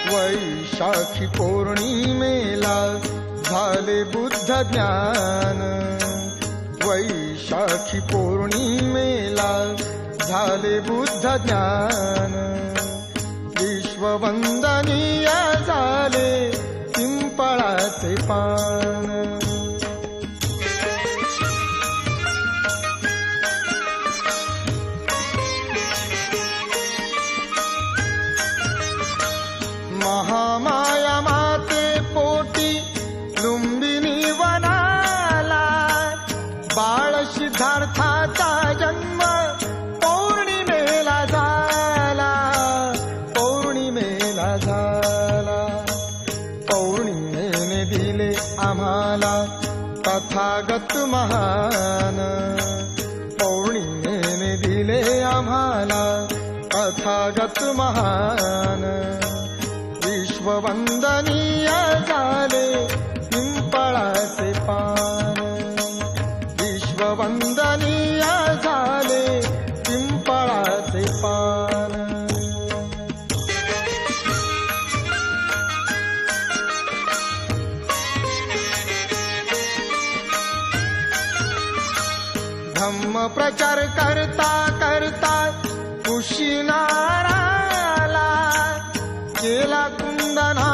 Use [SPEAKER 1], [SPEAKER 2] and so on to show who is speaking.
[SPEAKER 1] वैशाखी पौर्णिमेला झाले बुद्ध ज्ञान, वैशाखी पौर्णिमेला झाले बुद्ध ज्ञान, विश्ववंदनीय झाले पिंपळाचे पान। महामाया माते पोटी लुंबिनी वनाला, बाळ सिद्धार्थाचा जन्म पौर्णिमेला झाला, पौर्णिमेला झाला। पौर्णिमेने दिले आम्हाला तथागत महान, पौर्णिमेने दिले आम्हाला तथागत महान, विश्ववंदनीय झाले पिंपळाचे पान, विश्ववंदनीय झाले पिंपळाचे पान। धम्म प्रचार करता करता कुशिनाराला, गेला कुंदना